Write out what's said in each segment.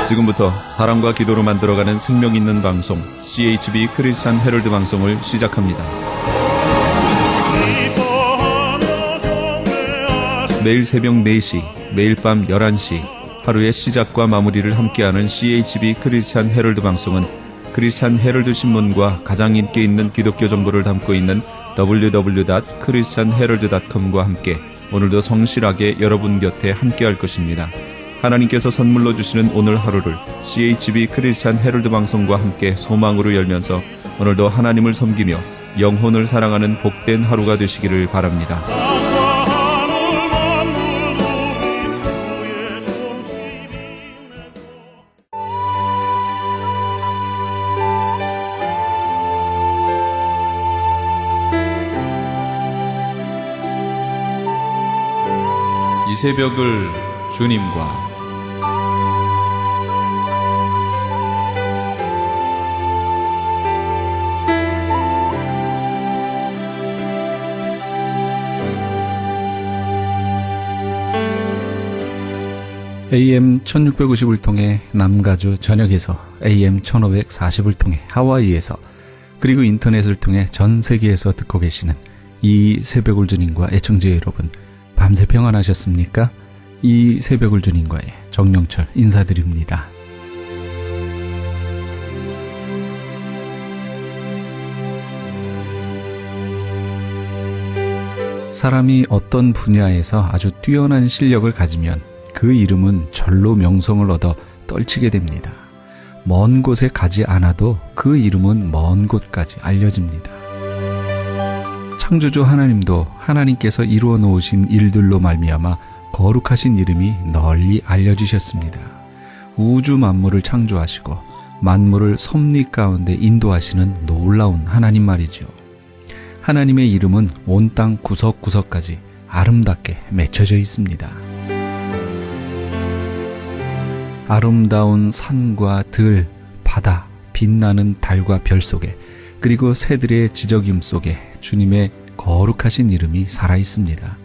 지금부터 사랑과 기도로 만들어가는 생명 있는 방송 CHB 크리스찬 헤럴드 방송을 시작합니다. 매일 새벽 4시, 매일 밤 11시 하루의 시작과 마무리를 함께하는 CHB 크리스찬 헤럴드 방송은 크리스찬 헤럴드 신문과 가장 인기 있는 기독교 정보를 담고 있는 www.christianherald.com과 함께 오늘도 성실하게 여러분 곁에 함께할 것입니다. 하나님께서 선물로 주시는 오늘 하루를 CHB 크리스찬 헤럴드 방송과 함께 소망으로 열면서 오늘도 하나님을 섬기며 영혼을 사랑하는 복된 하루가 되시기를 바랍니다. 이 새벽을 주님과 AM 1650을 통해 남가주 전역에서 AM 1540을 통해 하와이에서 그리고 인터넷을 통해 전 세계에서 듣고 계시는 이 새벽을 주님과 애청자 여러분, 밤새 평안하셨습니까? 이 새벽을 주님과의 정영철 인사드립니다. 사람이 어떤 분야에서 아주 뛰어난 실력을 가지면 그 이름은 절로 명성을 얻어 떨치게 됩니다. 먼 곳에 가지 않아도 그 이름은 먼 곳까지 알려집니다. 창조주 하나님도 하나님께서 이루어 놓으신 일들로 말미암아 거룩하신 이름이 널리 알려지셨습니다. 우주 만물을 창조하시고 만물을 섭리 가운데 인도하시는 놀라운 하나님 말이죠. 하나님의 이름은 온 땅 구석구석까지 아름답게 맺혀져 있습니다. 아름다운 산과 들, 바다, 빛나는 달과 별 속에 그리고 새들의 지저귐 속에 주님의 거룩하신 이름이 살아있습니다.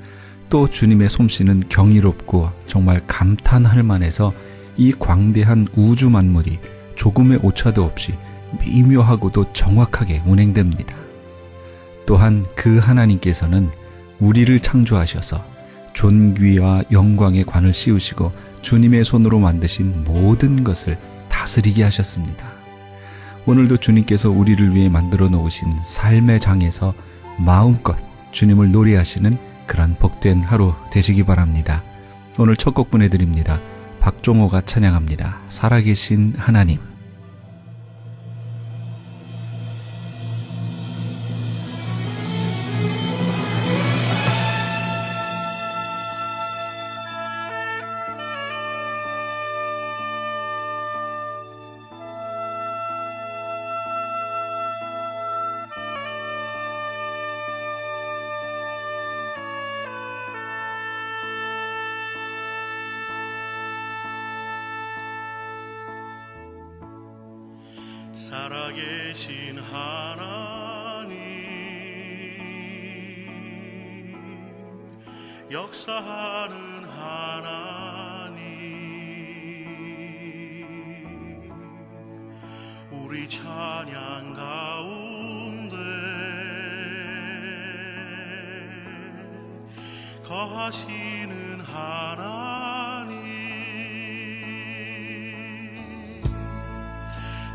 또 주님의 솜씨는 경이롭고 정말 감탄할 만해서 이 광대한 우주 만물이 조금의 오차도 없이 미묘하고도 정확하게 운행됩니다. 또한 그 하나님께서는 우리를 창조하셔서 존귀와 영광의 관을 씌우시고 주님의 손으로 만드신 모든 것을 다스리게 하셨습니다. 오늘도 주님께서 우리를 위해 만들어 놓으신 삶의 장에서 마음껏 주님을 노래하시는 그런 복된 하루 되시기 바랍니다. 오늘 첫 곡 보내드립니다. 박종호가 찬양합니다. 살아계신 하나님. 살아계신 하나님, 역사하는 하나님, 우리 찬양 가운데 거하시는 하나님,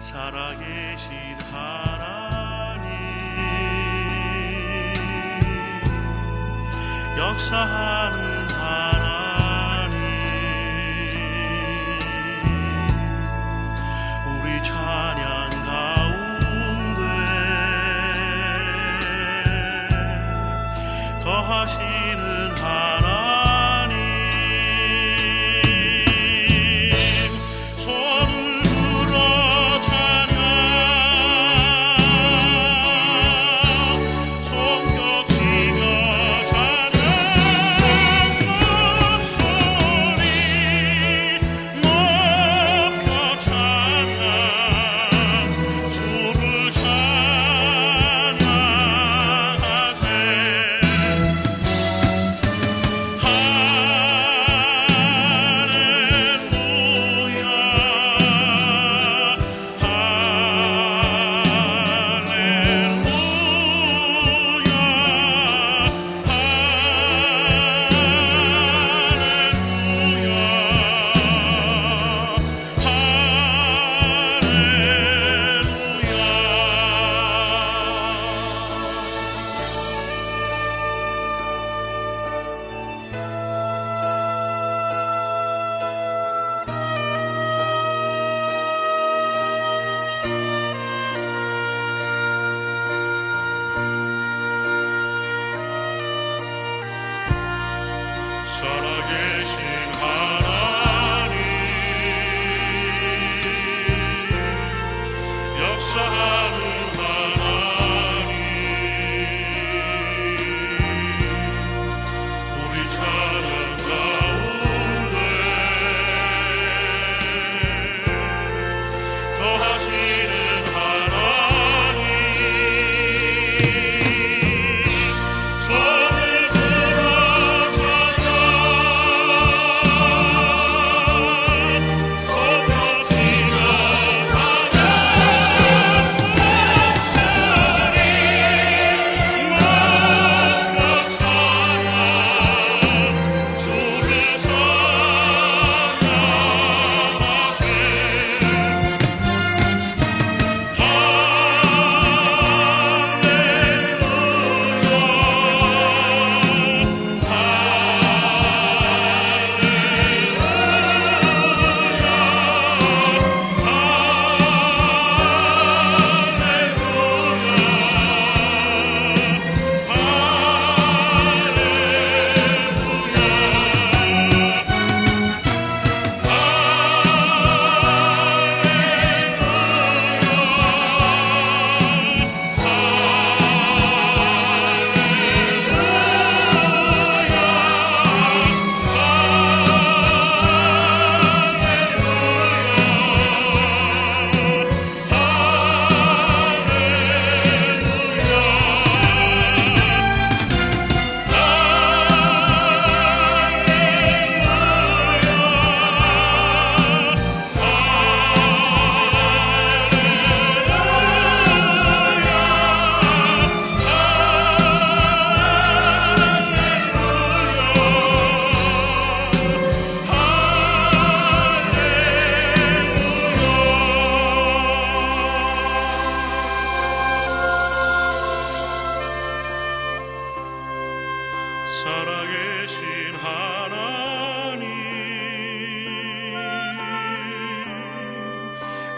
살아계신 하나님, 역사하는 하나님, 우리 찬양 가운데 거하시는 하나님,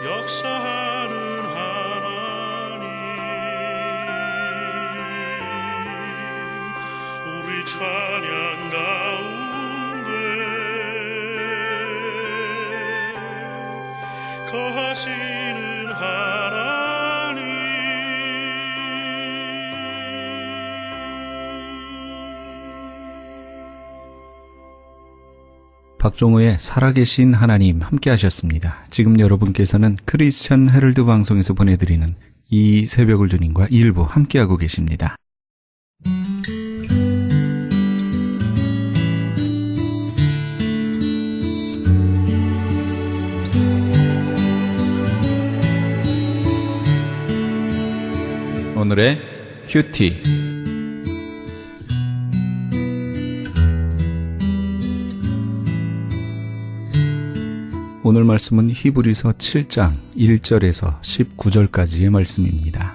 역사하는 하나님 우리 찬양 가운데 거하시는 하나님 박종호의 살아계신 하나님 함께 하셨습니다. 지금 여러분께서는 크리스천 헤럴드 방송에서 보내드리는 이 새벽을 주님과 일부 함께하고 계십니다. 오늘의 큐티. 오늘 말씀은 히브리서 7장 1절에서 19절까지의 말씀입니다.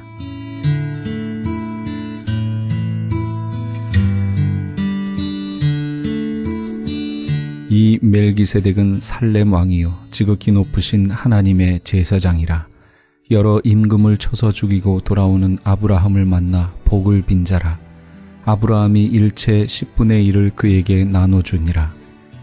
이 멜기세덱은 살렘 왕이요 지극히 높으신 하나님의 제사장이라. 여러 임금을 쳐서 죽이고 돌아오는 아브라함을 만나 복을 빈 자라. 아브라함이 일체 10분의 1을 그에게 나눠주니라.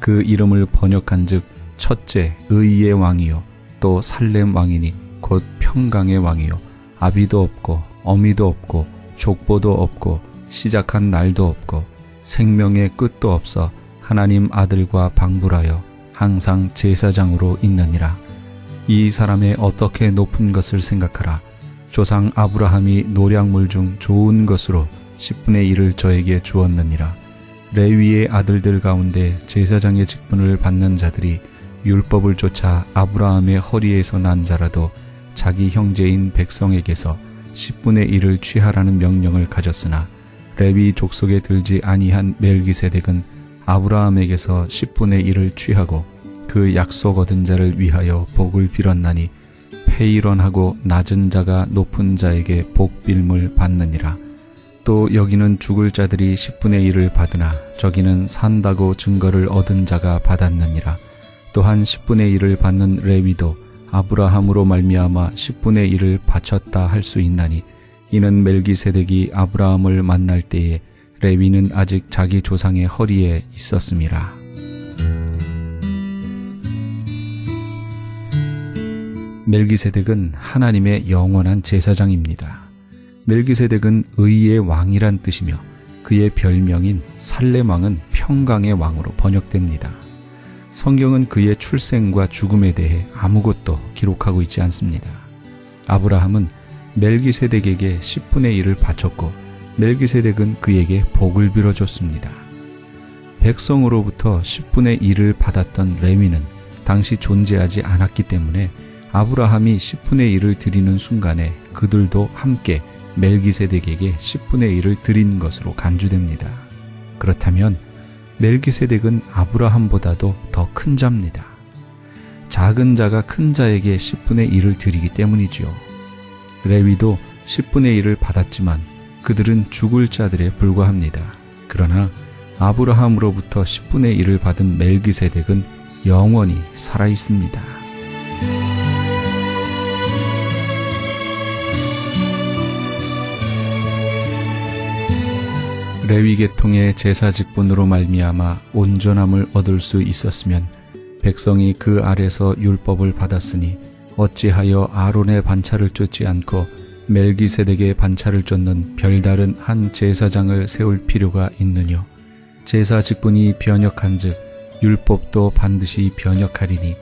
그 이름을 번역한즉 첫째 의의 왕이요 또 살렘 왕이니 곧 평강의 왕이요 아비도 없고 어미도 없고 족보도 없고 시작한 날도 없고 생명의 끝도 없어 하나님 아들과 방불하여 항상 제사장으로 있느니라. 이 사람의 어떻게 높은 것을 생각하라. 조상 아브라함이 노략물 중 좋은 것으로 10분의 1을 저에게 주었느니라. 레위의 아들들 가운데 제사장의 직분을 받는 자들이 율법을 쫓아 아브라함의 허리에서 난 자라도 자기 형제인 백성에게서 10분의 1을 취하라는 명령을 가졌으나 레위 족속에 들지 아니한 멜기세덱은 아브라함에게서 10분의 1을 취하고 그 약속 얻은 자를 위하여 복을 빌었나니 폐일원하고 낮은 자가 높은 자에게 복빌물 받느니라. 또 여기는 죽을 자들이 10분의 1을 받으나 저기는 산다고 증거를 얻은 자가 받았느니라. 또한 10분의 1을 받는 레위도 아브라함으로 말미암아 10분의 1을 바쳤다 할 수 있나니 이는 멜기세덱이 아브라함을 만날 때에 레위는 아직 자기 조상의 허리에 있었음이라. 멜기세덱은 하나님의 영원한 제사장입니다. 멜기세덱은 의의 왕이란 뜻이며 그의 별명인 살렘 왕은 평강의 왕으로 번역됩니다. 성경은 그의 출생과 죽음에 대해 아무것도 기록하고 있지 않습니다. 아브라함은 멜기세덱에게 10분의 1을 바쳤고 멜기세덱은 그에게 복을 빌어줬습니다. 백성으로부터 10분의 1을 받았던 레위는 당시 존재하지 않았기 때문에 아브라함이 10분의 1을 드리는 순간에 그들도 함께 멜기세덱에게 10분의 1을 드린 것으로 간주됩니다. 그렇다면 멜기세덱은 아브라함보다도 더 큰 자입니다. 작은 자가 큰 자에게 10분의 1을 드리기 때문이지요. 레위도 10분의 1을 받았지만 그들은 죽을 자들에 불과합니다. 그러나 아브라함으로부터 10분의 1을 받은 멜기세덱은 영원히 살아있습니다. 레위 계통의 제사 직분으로 말미암아 온전함을 얻을 수 있었으면 백성이 그 아래서 율법을 받았으니 어찌하여 아론의 반차를 쫓지 않고 멜기세덱의 반차를 쫓는 별다른 한 제사장을 세울 필요가 있느뇨. 제사 직분이 변역한즉 율법도 반드시 변역하리니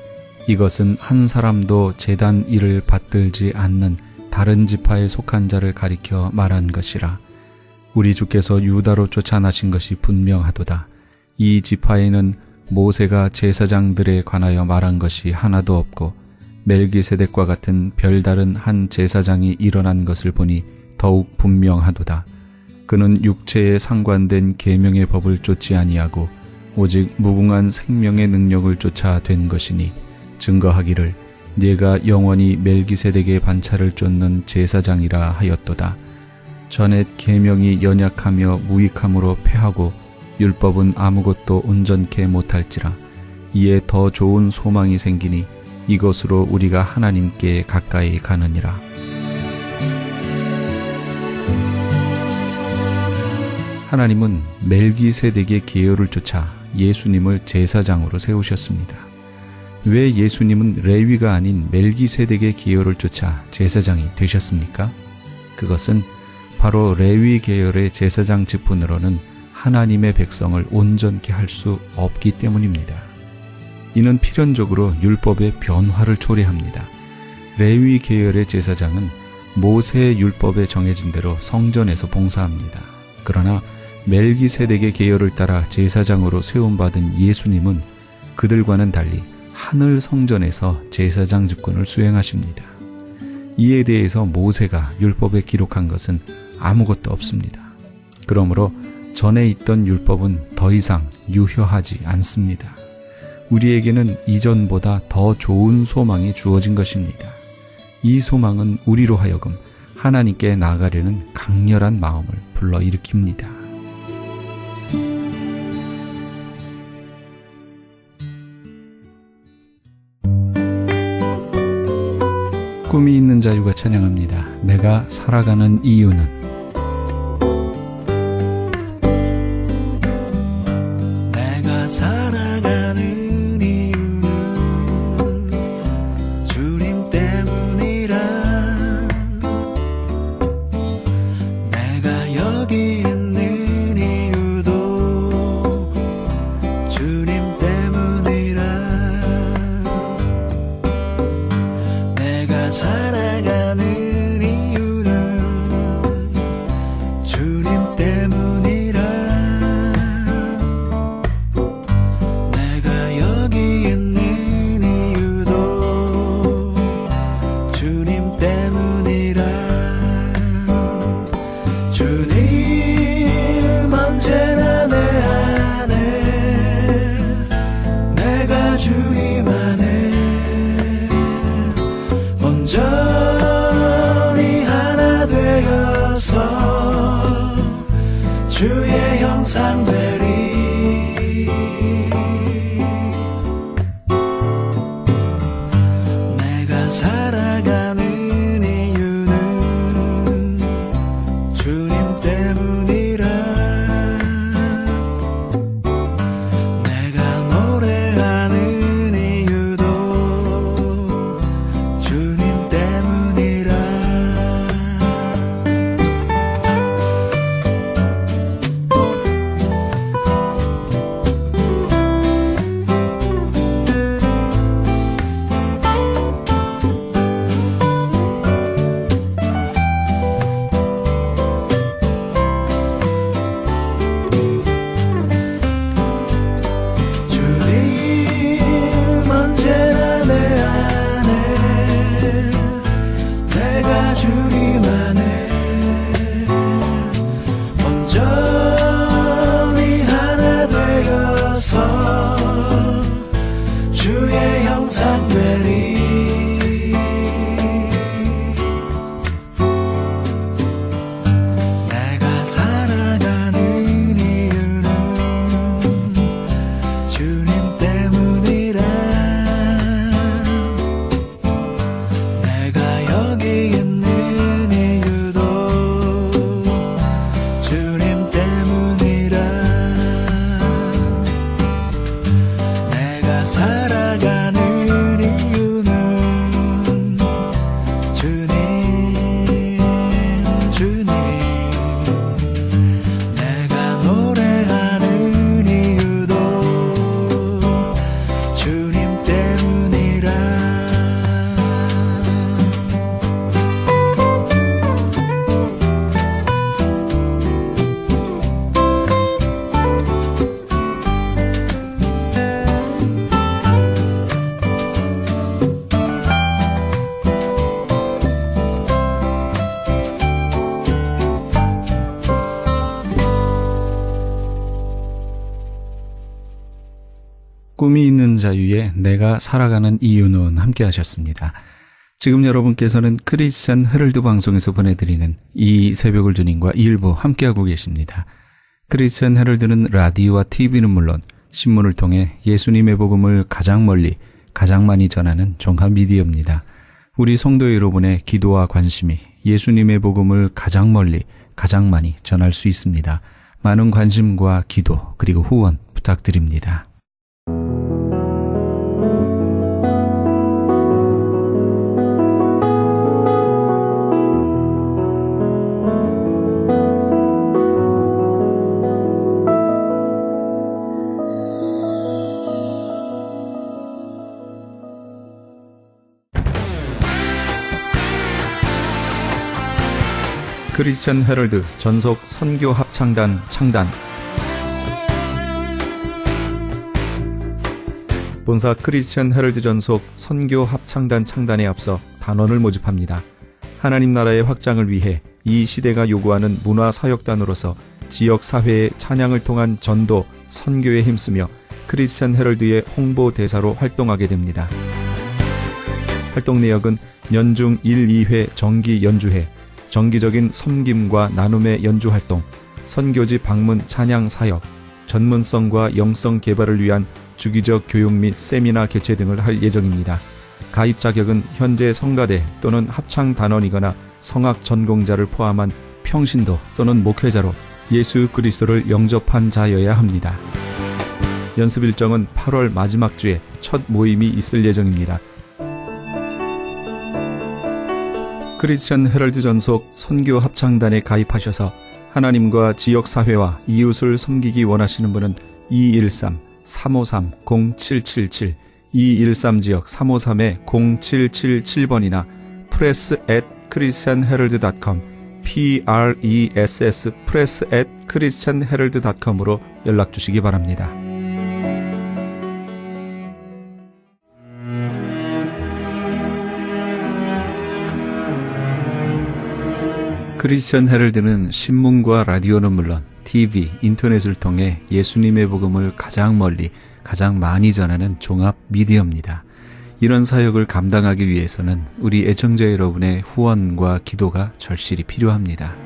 이것은 한 사람도 제단 일을 받들지 않는 다른 지파에 속한 자를 가리켜 말한 것이라. 우리 주께서 유다로 쫓아나신 것이 분명하도다. 이 지파에는 모세가 제사장들에 관하여 말한 것이 하나도 없고 멜기세덱과 같은 별다른 한 제사장이 일어난 것을 보니 더욱 분명하도다. 그는 육체에 상관된 계명의 법을 쫓지 아니하고 오직 무궁한 생명의 능력을 쫓아 된 것이니 증거하기를 네가 영원히 멜기세덱의 반차를 쫓는 제사장이라 하였도다. 전에 계명이 연약하며 무익함으로 패하고 율법은 아무것도 온전케 못할지라. 이에 더 좋은 소망이 생기니 이것으로 우리가 하나님께 가까이 가느니라. 하나님은 멜기세덱의 계열을 쫓아 예수님을 제사장으로 세우셨습니다. 왜 예수님은 레위가 아닌 멜기세덱의 계열을 쫓아 제사장이 되셨습니까? 그것은 바로 레위 계열의 제사장 직분으로는 하나님의 백성을 온전케 할 수 없기 때문입니다. 이는 필연적으로 율법의 변화를 초래합니다. 레위 계열의 제사장은 모세의 율법에 정해진 대로 성전에서 봉사합니다. 그러나 멜기세덱의 계열을 따라 제사장으로 세움받은 예수님은 그들과는 달리 하늘 성전에서 제사장 직분을 수행하십니다. 이에 대해서 모세가 율법에 기록한 것은 아무것도 없습니다. 그러므로 전에 있던 율법은 더 이상 유효하지 않습니다. 우리에게는 이전보다 더 좋은 소망이 주어진 것입니다. 이 소망은 우리로 하여금 하나님께 나아가려는 강렬한 마음을 불러일으킵니다. 꿈이 있는 자유가 찬양합니다. 내가 살아가는 이유는 내가 살아가는 이유는 주님 때문이라. 내가 여기 있는 이유도 주님 때문이라. 내가 살아가는 이유는 주님 때문이라. 내가 여기 있는 이유도 주님 때문이라. 주님 언제나 내 안에 내가 주님 안에 온전히 하나 되어서 주의 형상 되리. 내가 살아가는 이유는 주님 때문이라. 내가 노래하는 이유도 주님 때문이라. 주님 언제나 내 안에 내가 주님 안에 온전히 하나 되어서 주의 형상 되리. 내가 살아가는 이유는 주님 때문이라. 내가 여기 있는 이유도 주님 때문이라. 내가 살아가는 이유는 주님 내가 노래하는 이유도 주님 때문이라. 꿈이 있는 자유에 내가 살아가는 이유는 함께 하셨습니다. 지금 여러분께서는 크리스찬 헤럴드 방송에서 보내드리는 이 새벽을 주님과 일부 함께하고 계십니다. 크리스찬 헤럴드는 라디오와 TV는 물론 신문을 통해 예수님의 복음을 가장 멀리 가장 많이 전하는 종합 미디어입니다. 우리 성도 여러분의 기도와 관심이 예수님의 복음을 가장 멀리, 가장 많이 전할 수 있습니다. 많은 관심과 기도 그리고 후원 부탁드립니다. 크리스천 헤럴드 전속 선교 합창단 창단. 본사 크리스천 헤럴드 전속 선교 합창단 창단에 앞서 단원을 모집합니다. 하나님 나라의 확장을 위해 이 시대가 요구하는 문화사역단으로서 지역 사회의 찬양을 통한 전도, 선교에 힘쓰며 크리스천 헤럴드의 홍보 대사로 활동하게 됩니다. 활동 내역은 연중 1, 2회 정기 연주회, 정기적인 섬김과 나눔의 연주활동, 선교지 방문 찬양 사역, 전문성과 영성 개발을 위한 주기적 교육 및 세미나 개최 등을 할 예정입니다. 가입 자격은 현재 성가대 또는 합창단원이거나 성악 전공자를 포함한 평신도 또는 목회자로 예수 그리스도를 영접한 자여야 합니다. 연습 일정은 8월 마지막 주에 첫 모임이 있을 예정입니다. 크리스천 헤럴드 전속 선교 합창단에 가입하셔서 하나님과 지역사회와 이웃을 섬기기 원하시는 분은 213-353-0777, 213지역 353-0777번이나 press@christianherald.com, press press@christianherald.com으로 연락 주시기 바랍니다. 크리스천 헤럴드는 신문과 라디오는 물론 TV, 인터넷을 통해 예수님의 복음을 가장 멀리, 가장 많이 전하는 종합 미디어입니다. 이런 사역을 감당하기 위해서는 우리 애청자 여러분의 후원과 기도가 절실히 필요합니다.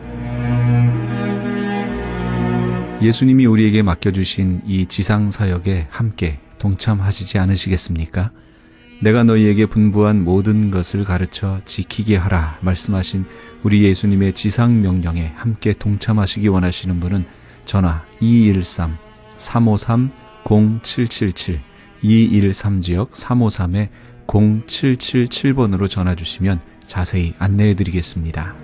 예수님이 우리에게 맡겨주신 이 지상 사역에 함께 동참하시지 않으시겠습니까? 내가 너희에게 분부한 모든 것을 가르쳐 지키게 하라 말씀하신 우리 예수님의 지상 명령에 함께 동참하시기 원하시는 분은 전화 213-353-0777, 213지역 353-0777번으로 전화 주시면 자세히 안내해 드리겠습니다.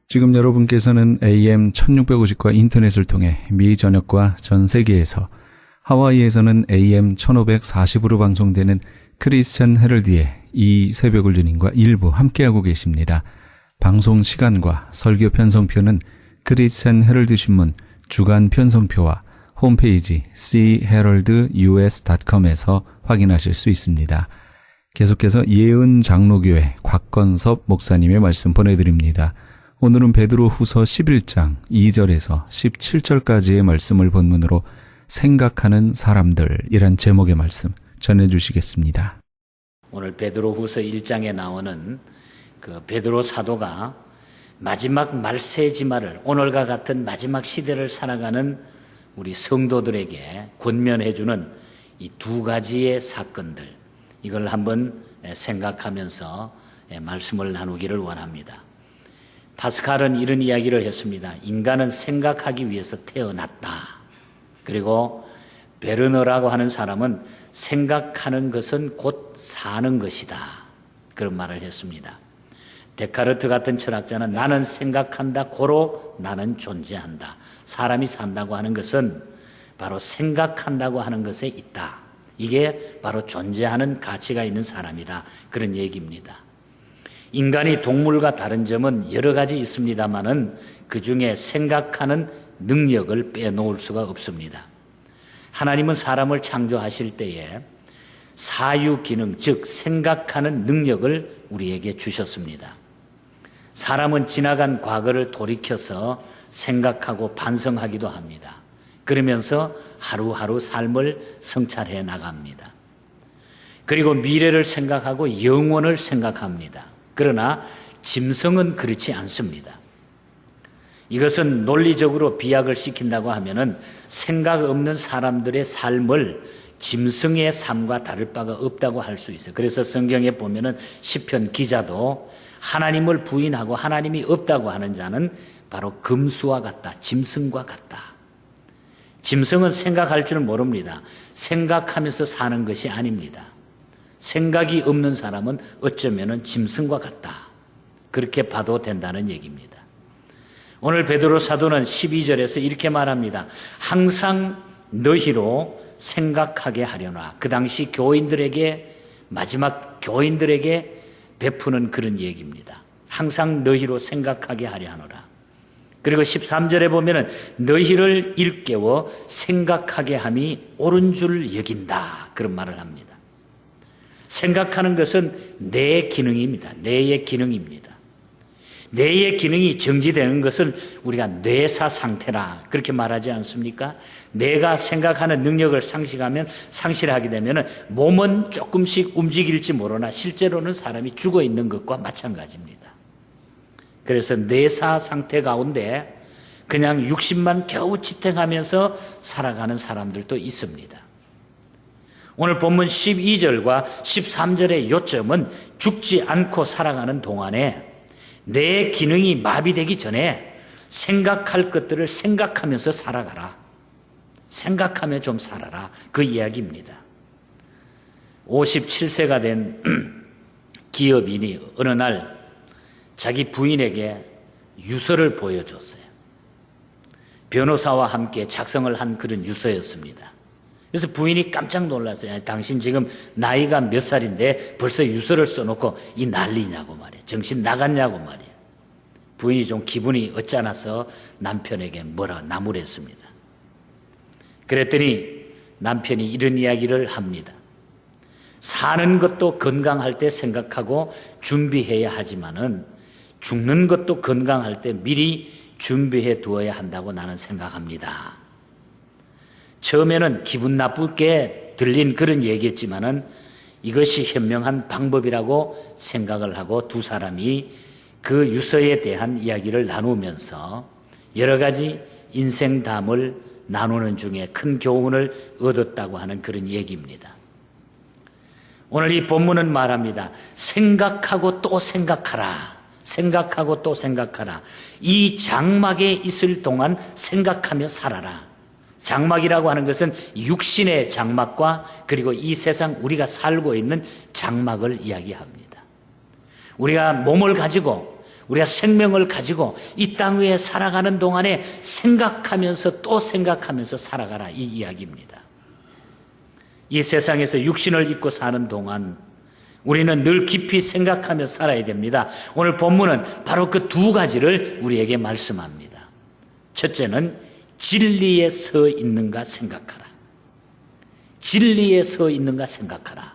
지금 여러분께서는 AM 1650과 인터넷을 통해 미 전역과 전 세계에서, 하와이에서는 AM 1540으로 방송되는 크리스천 헤럴드의 이 새벽을 주님과 일부 함께하고 계십니다. 방송 시간과 설교 편성표는 크리스천 헤럴드 신문 주간 편성표와 홈페이지 chaheraldus.com에서 확인하실 수 있습니다. 계속해서 예은 장로교회 곽건섭 목사님의 말씀 보내드립니다. 오늘은 베드로 후서 11장 2절에서 17절까지의 말씀을 본문으로 생각하는 사람들이란 제목의 말씀 전해주시겠습니다. 오늘 베드로 후서 1장에 나오는 그 베드로 사도가 마지막 말세지말을, 오늘과 같은 마지막 시대를 살아가는 우리 성도들에게 권면해주는 이 두 가지의 사건들, 이걸 한번 생각하면서 말씀을 나누기를 원합니다. 파스칼은 이런 이야기를 했습니다. 인간은 생각하기 위해서 태어났다. 그리고 베르너라고 하는 사람은 생각하는 것은 곧 사는 것이다. 그런 말을 했습니다. 데카르트 같은 철학자는 나는 생각한다, 고로 나는 존재한다. 사람이 산다고 하는 것은 바로 생각한다고 하는 것에 있다. 이게 바로 존재하는 가치가 있는 사람이다. 그런 얘기입니다. 인간이 동물과 다른 점은 여러 가지 있습니다만은 그 중에 생각하는 능력을 빼놓을 수가 없습니다. 하나님은 사람을 창조하실 때에 사유 기능, 즉 생각하는 능력을 우리에게 주셨습니다. 사람은 지나간 과거를 돌이켜서 생각하고 반성하기도 합니다. 그러면서 하루하루 삶을 성찰해 나갑니다. 그리고 미래를 생각하고 영원을 생각합니다. 그러나 짐승은 그렇지 않습니다. 이것은 논리적으로 비약을 시킨다고 하면은 생각 없는 사람들의 삶을 짐승의 삶과 다를 바가 없다고 할 수 있어요. 그래서 성경에 보면은 시편 기자도 하나님을 부인하고 하나님이 없다고 하는 자는 바로 금수와 같다, 짐승과 같다. 짐승은 생각할 줄 모릅니다. 생각하면서 사는 것이 아닙니다. 생각이 없는 사람은 어쩌면은 짐승과 같다. 그렇게 봐도 된다는 얘기입니다. 오늘 베드로 사도는 12절에서 이렇게 말합니다. 항상 너희로 생각하게 하려나. 그 당시 교인들에게, 마지막 교인들에게 베푸는 그런 얘기입니다. 항상 너희로 생각하게 하려 하노라. 그리고 13절에 보면은 너희를 일깨워 생각하게 함이 옳은 줄 여긴다. 그런 말을 합니다. 생각하는 것은 뇌의 기능입니다. 뇌의 기능입니다. 뇌의 기능이 정지되는 것을 우리가 뇌사 상태라 그렇게 말하지 않습니까? 뇌가 생각하는 능력을 상실하게 되면 몸은 조금씩 움직일지 모르나 실제로는 사람이 죽어 있는 것과 마찬가지입니다. 그래서 뇌사 상태 가운데 그냥 육신만 겨우 지탱하면서 살아가는 사람들도 있습니다. 오늘 본문 12절과 13절의 요점은 죽지 않고 살아가는 동안에 뇌 기능이 마비되기 전에 생각할 것들을 생각하면서 살아가라. 생각하며 좀 살아라. 그 이야기입니다. 57세가 된 기업인이 어느 날 자기 부인에게 유서를 보여줬어요. 변호사와 함께 작성을 한 그런 유서였습니다. 그래서 부인이 깜짝 놀랐어요. 당신 지금 나이가 몇 살인데 벌써 유서를 써놓고 이 난리냐고 말이에요. 정신 나갔냐고 말이에요. 부인이 좀 기분이 어쩌나서 남편에게 뭐라 나무랬습니다. 그랬더니 남편이 이런 이야기를 합니다. 사는 것도 건강할 때 생각하고 준비해야 하지만은 죽는 것도 건강할 때 미리 준비해 두어야 한다고 나는 생각합니다. 처음에는 기분 나쁘게 들린 그런 얘기였지만은 이것이 현명한 방법이라고 생각을 하고 두 사람이 그 유서에 대한 이야기를 나누면서 여러 가지 인생담을 나누는 중에 큰 교훈을 얻었다고 하는 그런 얘기입니다. 오늘 이 본문은 말합니다. 생각하고 또 생각하라. 생각하고 또 생각하라. 이 장막에 있을 동안 생각하며 살아라. 장막이라고 하는 것은 육신의 장막과 그리고 이 세상 우리가 살고 있는 장막을 이야기합니다. 우리가 몸을 가지고 우리가 생명을 가지고 이 땅 위에 살아가는 동안에 생각하면서 또 생각하면서 살아가라 이 이야기입니다. 이 세상에서 육신을 입고 사는 동안 우리는 늘 깊이 생각하며 살아야 됩니다. 오늘 본문은 바로 그 두 가지를 우리에게 말씀합니다. 첫째는 진리에 서 있는가 생각하라. 진리에 서 있는가 생각하라.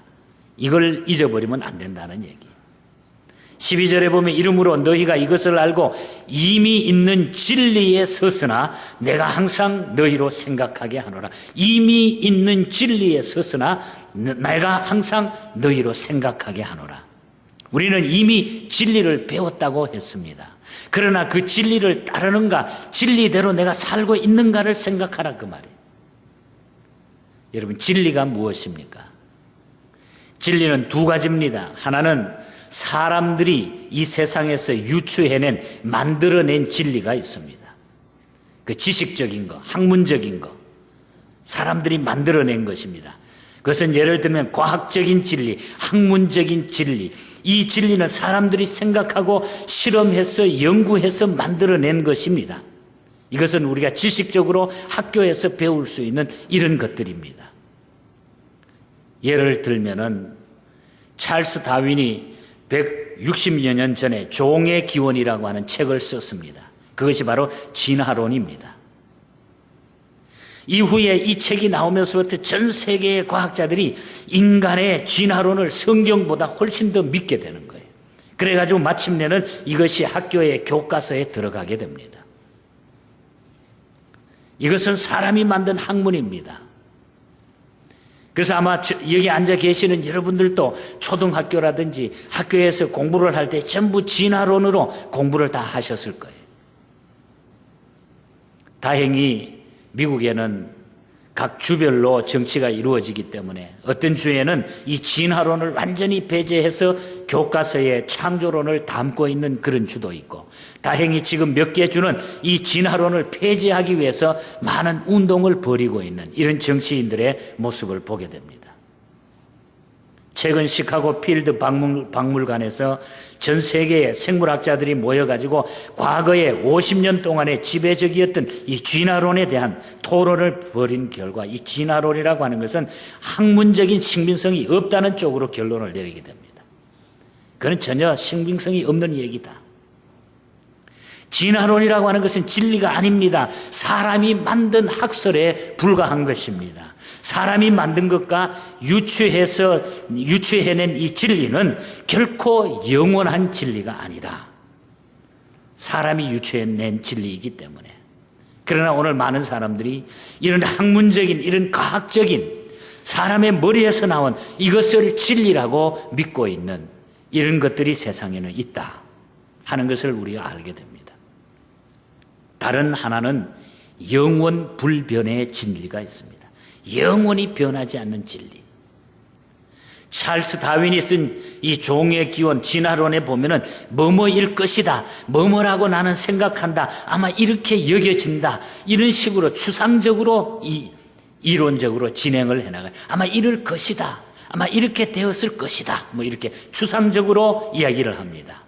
이걸 잊어버리면 안 된다는 얘기. 12절에 보면 이러므로 너희가 이것을 알고 이미 있는 진리에 섰으나 내가 항상 너희로 생각하게 하노라. 이미 있는 진리에 섰으나 내가 항상 너희로 생각하게 하노라. 우리는 이미 진리를 배웠다고 했습니다. 그러나 그 진리를 따르는가, 진리대로 내가 살고 있는가를 생각하라 그 말이에요. 여러분, 진리가 무엇입니까? 진리는 두 가지입니다. 하나는 사람들이 이 세상에서 유추해낸, 만들어낸 진리가 있습니다. 그 지식적인 거, 학문적인 거, 사람들이 만들어낸 것입니다. 그것은 예를 들면 과학적인 진리, 학문적인 진리, 이 진리는 사람들이 생각하고 실험해서 연구해서 만들어낸 것입니다. 이것은 우리가 지식적으로 학교에서 배울 수 있는 이런 것들입니다. 예를 들면은 찰스 다윈이 160여 년 전에 종의 기원이라고 하는 책을 썼습니다. 그것이 바로 진화론입니다. 이후에 이 책이 나오면서부터 전 세계의 과학자들이 인간의 진화론을 성경보다 훨씬 더 믿게 되는 거예요. 그래가지고 마침내는 이것이 학교의 교과서에 들어가게 됩니다. 이것은 사람이 만든 학문입니다. 그래서 아마 여기 앉아 계시는 여러분들도 초등학교라든지 학교에서 공부를 할 때 전부 진화론으로 공부를 다 하셨을 거예요. 다행히 미국에는 각 주별로 정치가 이루어지기 때문에 어떤 주에는 이 진화론을 완전히 배제해서 교과서에 창조론을 담고 있는 그런 주도 있고, 다행히 지금 몇 개 주는 이 진화론을 폐지하기 위해서 많은 운동을 벌이고 있는 이런 정치인들의 모습을 보게 됩니다. 최근 시카고 필드 박물관에서 전 세계의 생물학자들이 모여가지고 과거에 50년 동안의 지배적이었던 이 진화론에 대한 토론을 벌인 결과, 이 진화론이라고 하는 것은 학문적인 신빙성이 없다는 쪽으로 결론을 내리게 됩니다. 그건 전혀 신빙성이 없는 얘기다. 진화론이라고 하는 것은 진리가 아닙니다. 사람이 만든 학설에 불과한 것입니다. 사람이 만든 것과 유추해낸 이 진리는 결코 영원한 진리가 아니다. 사람이 유추해낸 진리이기 때문에. 그러나 오늘 많은 사람들이 이런 학문적인, 이런 과학적인 사람의 머리에서 나온 이것을 진리라고 믿고 있는 이런 것들이 세상에는 있다 하는 것을 우리가 알게 됩니다. 다른 하나는 영원 불변의 진리가 있습니다. 영원히 변하지 않는 진리. 찰스 다윈이 쓴 이 종의 기원 진화론에 보면은 뭐뭐일 것이다, 뭐뭐라고 나는 생각한다, 아마 이렇게 여겨진다, 이런 식으로 추상적으로 이론적으로 진행을 해나가요. 아마 이럴 것이다, 아마 이렇게 되었을 것이다, 뭐 이렇게 추상적으로 이야기를 합니다.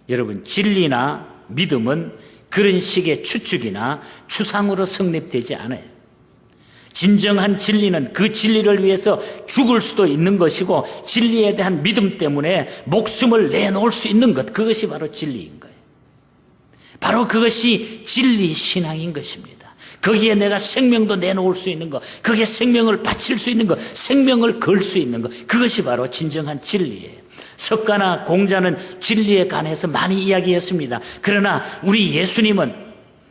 여러분, 진리나 믿음은 그런 식의 추측이나 추상으로 성립되지 않아요. 진정한 진리는 그 진리를 위해서 죽을 수도 있는 것이고, 진리에 대한 믿음 때문에 목숨을 내놓을 수 있는 것, 그것이 바로 진리인 거예요. 바로 그것이 진리 신앙인 것입니다. 거기에 내가 생명도 내놓을 수 있는 것, 거기에 생명을 바칠 수 있는 것, 생명을 걸 수 있는 것, 그것이 바로 진정한 진리예요. 석가나 공자는 진리에 관해서 많이 이야기했습니다. 그러나 우리 예수님은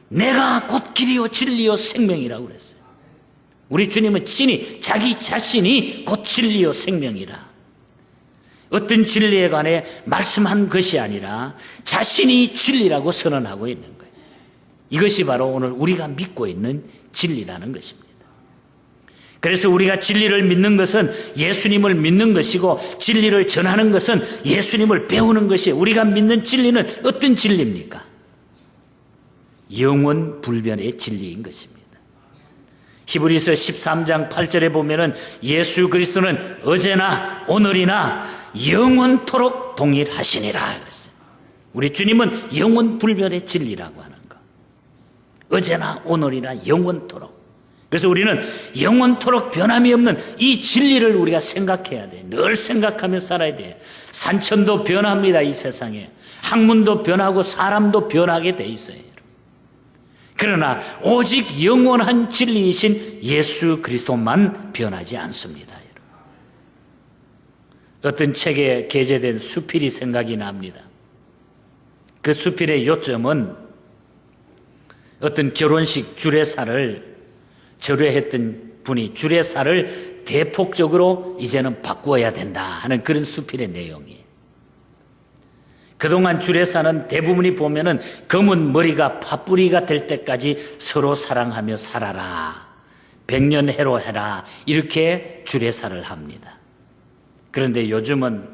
내가 곧 길이요 진리요 생명이라고 그랬어요. 우리 주님은 친히 자기 자신이 곧 진리요 생명이라. 어떤 진리에 관해 말씀한 것이 아니라 자신이 진리라고 선언하고 있는 거예요. 이것이 바로 오늘 우리가 믿고 있는 진리라는 것입니다. 그래서 우리가 진리를 믿는 것은 예수님을 믿는 것이고, 진리를 전하는 것은 예수님을 배우는 것이에요. 우리가 믿는 진리는 어떤 진리입니까? 영원 불변의 진리인 것입니다. 히브리서 13장 8절에 보면은 예수 그리스도는 어제나 오늘이나 영원토록 동일하시니라 그랬어요. 우리 주님은 영원 불변의 진리라고 하는 거. 어제나 오늘이나 영원토록. 그래서 우리는 영원토록 변함이 없는 이 진리를 우리가 생각해야 돼. 늘 생각하며 살아야 돼. 산천도 변합니다, 이 세상에. 학문도 변하고 사람도 변하게 돼 있어요. 그러나 오직 영원한 진리이신 예수 그리스도만 변하지 않습니다. 어떤 책에 게재된 수필이 생각이 납니다. 그 수필의 요점은 어떤 결혼식 주례사를 절회했던 분이 주례사를 대폭적으로 이제는 바꾸어야 된다 하는 그런 수필의 내용이에요. 그동안 주례사는 대부분이 보면은 검은 머리가 팥뿌리가 될 때까지 서로 사랑하며 살아라, 백년해로 해라, 이렇게 주례사를 합니다. 그런데 요즘은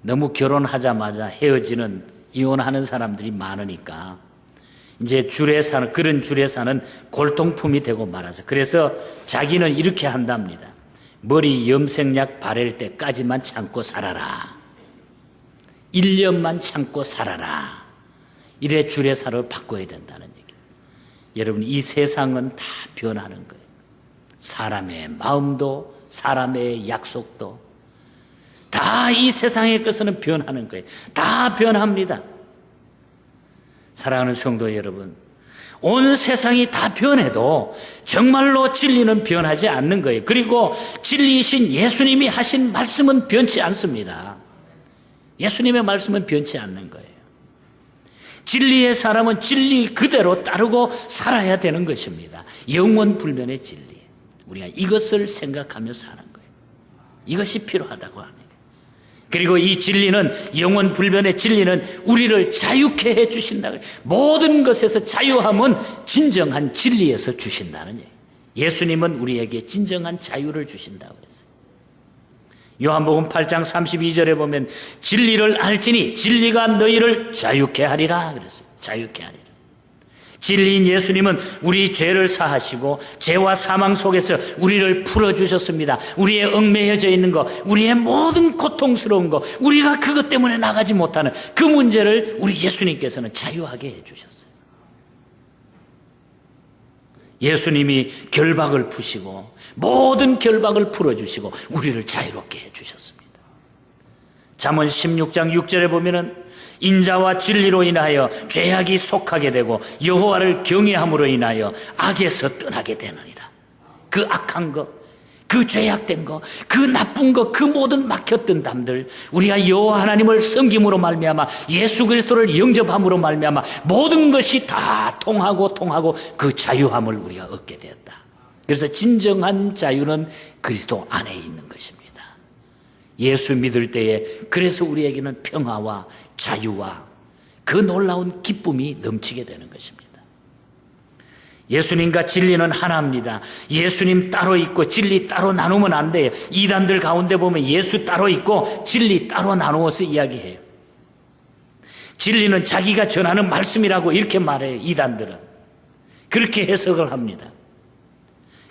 너무 결혼하자마자 헤어지는, 이혼하는 사람들이 많으니까 이제 주례사는, 그런 주례사는 골동품이 되고 말아서, 그래서 자기는 이렇게 한답니다. 머리 염색약 바를 때까지만 참고 살아라, 1년만 참고 살아라, 이래 주례사를 바꿔야 된다는 얘기예요. 여러분, 이 세상은 다 변하는 거예요. 사람의 마음도 사람의 약속도 다 이 세상의 것은 변하는 거예요. 다 변합니다. 사랑하는 성도 여러분, 온 세상이 다 변해도 정말로 진리는 변하지 않는 거예요. 그리고 진리이신 예수님이 하신 말씀은 변치 않습니다. 예수님의 말씀은 변치 않는 거예요. 진리의 사람은 진리 그대로 따르고 살아야 되는 것입니다. 영원 불변의 진리. 우리가 이것을 생각하며 사는 거예요. 이것이 필요하다고 하네요. 그리고 이 진리는, 영원 불변의 진리는 우리를 자유케 해 주신다. 모든 것에서 자유함은 진정한 진리에서 주신다는 얘기예요. 예수님은 우리에게 진정한 자유를 주신다고 그랬어요. 요한복음 8장 32절에 보면 진리를 알지니 진리가 너희를 자유케 하리라 그랬어요. 자유케 하리라. 진리인 예수님은 우리 죄를 사하시고 죄와 사망 속에서 우리를 풀어주셨습니다. 우리의 얽매여져 있는 것, 우리의 모든 고통스러운 것, 우리가 그것 때문에 나가지 못하는 그 문제를 우리 예수님께서는 자유하게 해주셨어요. 예수님이 결박을 푸시고 모든 결박을 풀어주시고 우리를 자유롭게 해주셨습니다. 잠언 16장 6절에 보면은 인자와 진리로 인하여 죄악이 속하게 되고 여호와를 경외함으로 인하여 악에서 떠나게 되느니라. 그 악한 것, 그 죄악된 것, 그 나쁜 것, 그 모든 막혔던 담들, 우리가 여호와 하나님을 섬김으로 말미암아 예수 그리스도를 영접함으로 말미암아 모든 것이 다 통하고 그 자유함을 우리가 얻게 되었다. 그래서 진정한 자유는 그리스도 안에 있는 것입니다. 예수 믿을 때에 그래서 우리에게는 평화와 자유와 그 놀라운 기쁨이 넘치게 되는 것입니다. 예수님과 진리는 하나입니다. 예수님 따로 있고 진리 따로 나누면 안 돼요. 이단들 가운데 보면 예수 따로 있고 진리 따로 나누어서 이야기해요. 진리는 자기가 전하는 말씀이라고 이렇게 말해요. 이단들은 그렇게 해석을 합니다.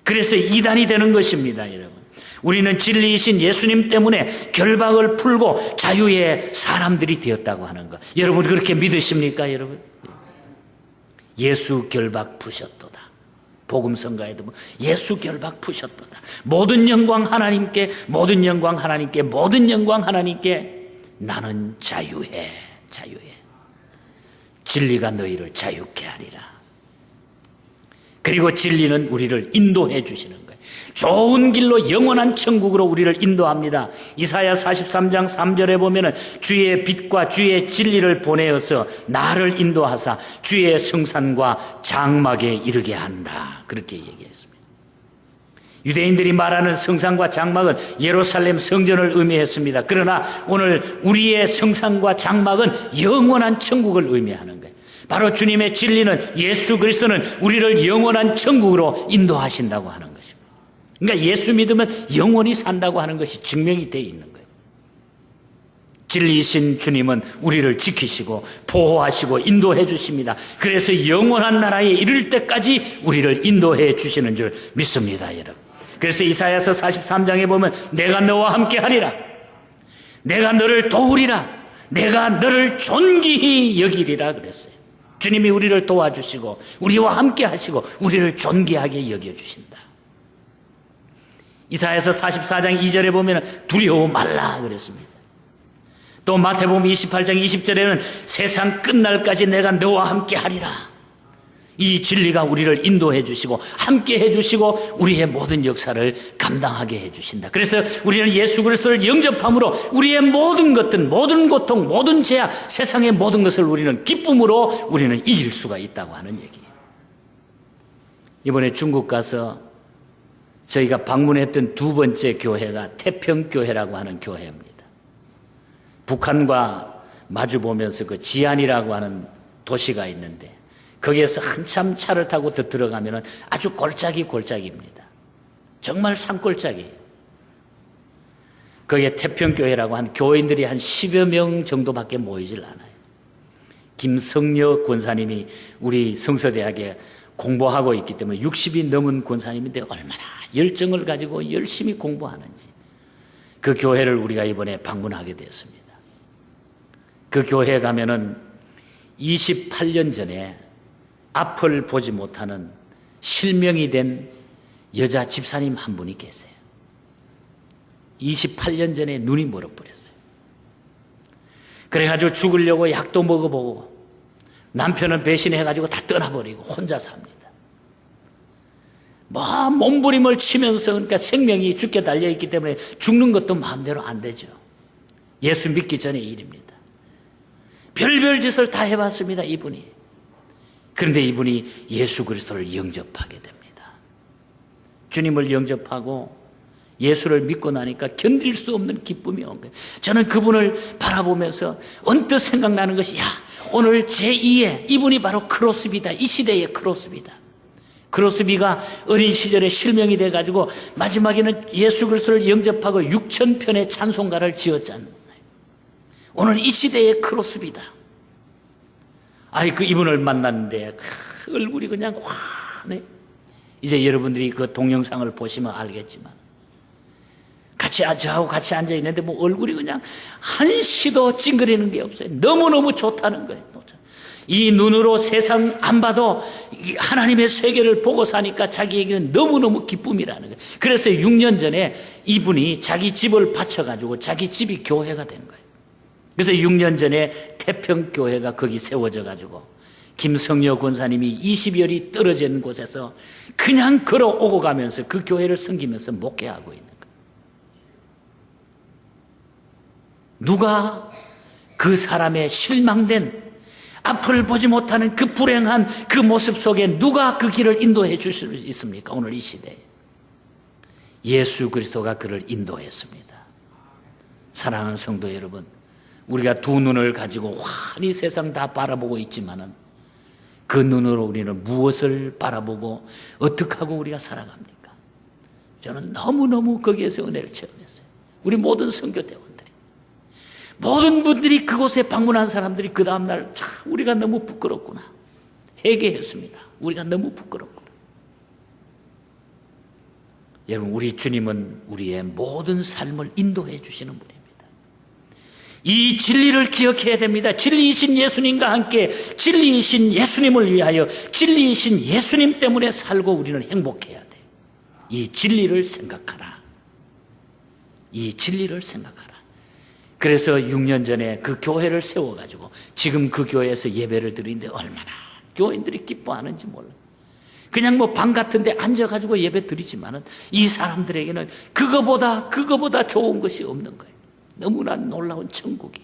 그래서 이단이 되는 것입니다, 여러분. 우리는 진리이신 예수님 때문에 결박을 풀고 자유의 사람들이 되었다고 하는 것. 여러분 그렇게 믿으십니까, 여러분? 예수 결박 푸셨도다. 복음성가에도 예수 결박 푸셨도다. 모든 영광 하나님께, 모든 영광 하나님께, 모든 영광 하나님께. 나는 자유해, 자유해. 진리가 너희를 자유케 하리라. 그리고 진리는 우리를 인도해 주시는 거예요. 좋은 길로 영원한 천국으로 우리를 인도합니다. 이사야 43장 3절에 보면 주의 빛과 주의 진리를 보내어서 나를 인도하사 주의 성산과 장막에 이르게 한다. 그렇게 얘기했습니다. 유대인들이 말하는 성산과 장막은 예루살렘 성전을 의미했습니다. 그러나 오늘 우리의 성산과 장막은 영원한 천국을 의미하는 거예요. 바로 주님의 진리는, 예수 그리스도는 우리를 영원한 천국으로 인도하신다고 하는 것입니다. 그러니까 예수 믿으면 영원히 산다고 하는 것이 증명이 되어 있는 거예요. 진리이신 주님은 우리를 지키시고 보호하시고 인도해 주십니다. 그래서 영원한 나라에 이를 때까지 우리를 인도해 주시는 줄 믿습니다, 여러분. 그래서 이사야서 43장에 보면 내가 너와 함께 하리라, 내가 너를 도우리라, 내가 너를 존귀히 여기리라 그랬어요. 주님이 우리를 도와주시고 우리와 함께 하시고 우리를 존귀하게 여겨주신다. 이사야서 44장 2절에 보면 두려워 말라 그랬습니다. 또 마태복음 28장 20절에는 세상 끝날까지 내가 너와 함께 하리라. 이 진리가 우리를 인도해 주시고 함께 해 주시고 우리의 모든 역사를 감당하게 해 주신다. 그래서 우리는 예수 그리스도를 영접함으로 우리의 모든 것들, 모든 고통, 모든 죄악, 세상의 모든 것을 우리는 기쁨으로 우리는 이길 수가 있다고 하는 얘기예요. 이번에 중국 가서 저희가 방문했던 두 번째 교회가 태평교회라고 하는 교회입니다. 북한과 마주 보면서 그 지안이라고 하는 도시가 있는데 거기에서 한참 차를 타고 더 들어가면 아주 골짜기입니다. 정말 산골짜기예요. 거기에 태평교회라고 한 교인들이 한 10여 명 정도밖에 모이질 않아요. 김성녀 권사님이 우리 성서대학에 공부하고 있기 때문에 60이 넘은 권사님인데 얼마나 열정을 가지고 열심히 공부하는지. 그 교회를 우리가 이번에 방문하게 됐습니다. 그 교회에 가면은 28년 전에 앞을 보지 못하는 실명이 된 여자 집사님 한 분이 계세요. 28년 전에 눈이 멀어버렸어요. 그래가지고 죽으려고 약도 먹어보고 남편은 배신해가지고 다 떠나버리고 혼자 삽니다. 뭐 몸부림을 치면서, 그러니까 생명이 죽게 달려있기 때문에 죽는 것도 마음대로 안 되죠. 예수 믿기 전의 일입니다. 별별 짓을 다 해봤습니다, 이분이. 그런데 이분이 예수 그리스도를 영접하게 됩니다. 주님을 영접하고 예수를 믿고 나니까 견딜 수 없는 기쁨이 온 거예요. 저는 그분을 바라보면서 언뜻 생각나는 것이, 야, 오늘 제2의 이분이 바로 크로스비다. 이 시대의 크로스비다. 크로스비가 어린 시절에 실명이 돼가지고 마지막에는 예수 그리스도를 영접하고 6,000편의 찬송가를 지었잖아요. 오늘 이 시대의 크로스비다. 그 이분을 만났는데 얼굴이 그냥 환해. 이제 여러분들이 그 동영상을 보시면 알겠지만, 저하고 같이 앉아 있는데 뭐 얼굴이 그냥 한시도 찡그리는 게 없어요. 너무너무 좋다는 거예요. 이 눈으로 세상 안 봐도 하나님의 세계를 보고 사니까 자기에게는 너무너무 기쁨이라는 거예요. 그래서 6년 전에 이분이 자기 집을 바쳐가지고 자기 집이 교회가 된 거예요. 그래서 6년 전에 태평교회가 거기 세워져 가지고 김성녀 권사님이 20열이 떨어진 곳에서 그냥 걸어오고 가면서 그 교회를 섬기면서 목회하고 있는 거예요. 누가 그 사람의 실망된, 앞을 보지 못하는 그 불행한 그 모습 속에 누가 그 길을 인도해 주실 수 있습니까? 오늘 이 시대에 예수 그리스도가 그를 인도했습니다. 사랑하는 성도 여러분, 우리가 두 눈을 가지고 환히 세상 다 바라보고 있지만은 그 눈으로 우리는 무엇을 바라보고 어떻게 하고 우리가 살아갑니까? 저는 너무너무 거기에서 은혜를 체험했어요. 우리 모든 선교대원들이, 모든 분들이 그곳에 방문한 사람들이 그 다음날 참 우리가 너무 부끄럽구나 회개했습니다. 우리가 너무 부끄럽구나. 여러분, 우리 주님은 우리의 모든 삶을 인도해 주시는 분입니다. 이 진리를 기억해야 됩니다. 진리이신 예수님과 함께 진리이신 예수님을 위하여 진리이신 예수님 때문에 살고 우리는 행복해야 돼. 이 진리를 생각하라. 이 진리를 생각하라. 그래서 6년 전에 그 교회를 세워가지고 지금 그 교회에서 예배를 드리는데 얼마나 교인들이 기뻐하는지 몰라. 그냥 뭐 방 같은 데 앉아가지고 예배 드리지만은 이 사람들에게는 그거보다 좋은 것이 없는 거예요. 너무나 놀라운 천국이.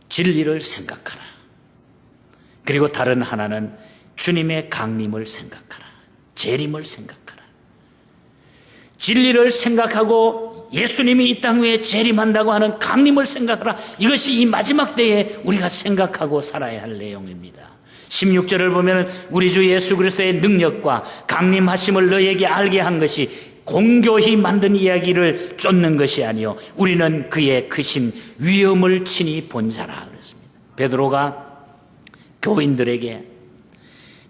진리를 생각하라. 그리고 다른 하나는 주님의 강림을 생각하라. 재림을 생각하라. 진리를 생각하고 예수님이 이 땅 위에 재림한다고 하는 강림을 생각하라. 이것이 이 마지막 때에 우리가 생각하고 살아야 할 내용입니다. 16절을 보면 우리 주 예수 그리스도의 능력과 강림하심을 너에게 알게 한 것이 공교히 만든 이야기를 쫓는 것이 아니요 우리는 그의 크신 위엄을 친히 본 자라 그랬습니다. 베드로가 교인들에게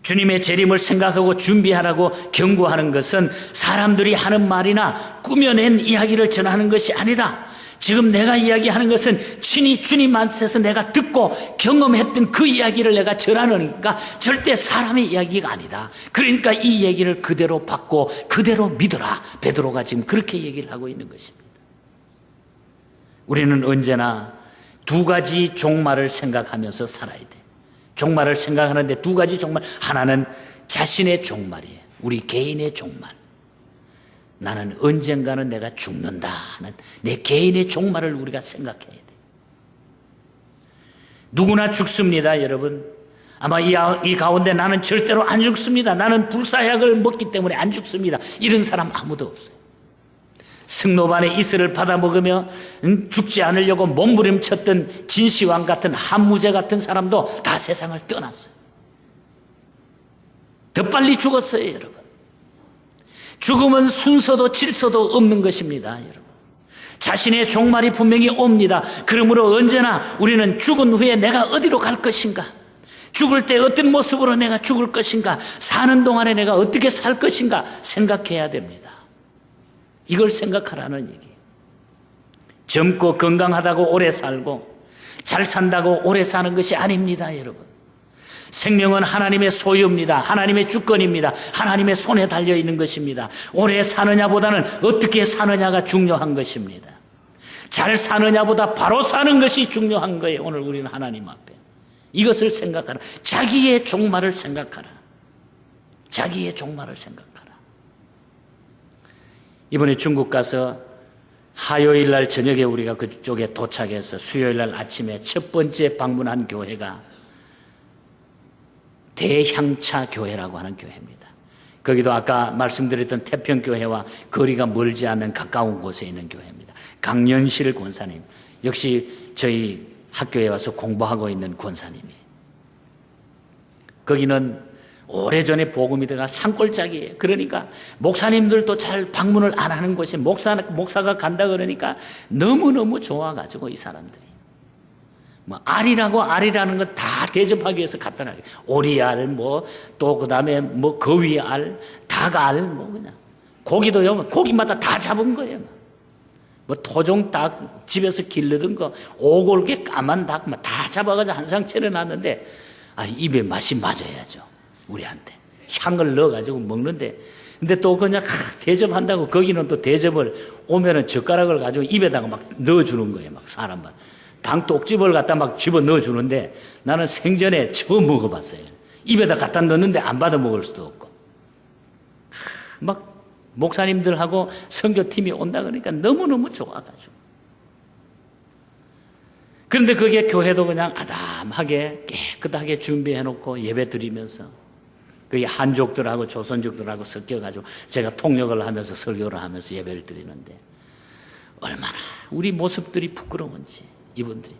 주님의 재림을 생각하고 준비하라고 경고하는 것은 사람들이 하는 말이나 꾸며낸 이야기를 전하는 것이 아니다. 지금 내가 이야기하는 것은 친히 주님 안에서 내가 듣고 경험했던 그 이야기를 내가 전하니까 절대 사람의 이야기가 아니다. 그러니까 이 얘기를 그대로 받고 그대로 믿어라. 베드로가 지금 그렇게 얘기를 하고 있는 것입니다. 우리는 언제나 두 가지 종말을 생각하면서 살아야 돼. 종말을 생각하는데 두 가지 종말. 하나는 자신의 종말이에요. 우리 개인의 종말. 나는 언젠가는 내가 죽는다 하는 내 개인의 종말을 우리가 생각해야 돼. 누구나 죽습니다, 여러분. 아마 이 가운데 나는 절대로 안 죽습니다. 나는 불사약을 먹기 때문에 안 죽습니다. 이런 사람 아무도 없어요. 승로반의 이슬을 받아먹으며 죽지 않으려고 몸부림쳤던 진시황 같은 한무제 같은 사람도 다 세상을 떠났어요. 더 빨리 죽었어요, 여러분. 죽음은 순서도 질서도 없는 것입니다, 여러분. 자신의 종말이 분명히 옵니다. 그러므로 언제나 우리는 죽은 후에 내가 어디로 갈 것인가? 죽을 때 어떤 모습으로 내가 죽을 것인가? 사는 동안에 내가 어떻게 살 것인가? 생각해야 됩니다. 이걸 생각하라는 얘기예요. 젊고 건강하다고 오래 살고 잘 산다고 오래 사는 것이 아닙니다, 여러분. 생명은 하나님의 소유입니다. 하나님의 주권입니다. 하나님의 손에 달려있는 것입니다. 오래 사느냐보다는 어떻게 사느냐가 중요한 것입니다. 잘 사느냐보다 바로 사는 것이 중요한 거예요. 오늘 우리는 하나님 앞에 이것을 생각하라. 자기의 종말을 생각하라. 자기의 종말을 생각하라. 이번에 중국 가서 화요일 날 저녁에 우리가 그쪽에 도착해서 수요일 날 아침에 첫 번째 방문한 교회가 대향차 교회라고 하는 교회입니다. 거기도 아까 말씀드렸던 태평교회와 거리가 멀지 않는 가까운 곳에 있는 교회입니다. 강연실 권사님, 역시 저희 학교에 와서 공부하고 있는 권사님이에요. 거기는 오래전에 복음이 들어가 산골짜기예요. 그러니까 목사님들도 잘 방문을 안 하는 곳에 목사가 간다 그러니까 너무너무 좋아가지고 이 사람들이 뭐 알이라는 건 다 대접하기 위해서 갖다 놔요. 오리알, 뭐 또 그다음에 뭐 거위알, 닭알, 뭐 그냥 고기도요. 고기마다 다 잡은 거예요. 뭐 토종 닭 집에서 길르던 거, 오골개 까만 닭 다 잡아가지고 한 상 차려놨는데 입에 맛이 맞아야죠. 우리한테 향을 넣어가지고 먹는데, 근데 또 그냥 대접한다고 거기는 또 대접을 오면은 젓가락을 가지고 입에다가 막 넣어주는 거예요. 막 사람만 당똑집을 갖다 막 집어 넣어주는데 나는 생전에 처음 먹어봤어요. 입에다 갖다 넣는데 안 받아 먹을 수도 없고, 막 목사님들하고 선교팀이 온다 그러니까 너무너무 좋아가지고. 그런데 그게 교회도 그냥 아담하게 깨끗하게 준비해놓고 예배 드리면서 그게 한족들하고 조선족들하고 섞여가지고 제가 통역을 하면서 설교를 하면서 예배를 드리는데 얼마나 우리 모습들이 부끄러운지 이분들이.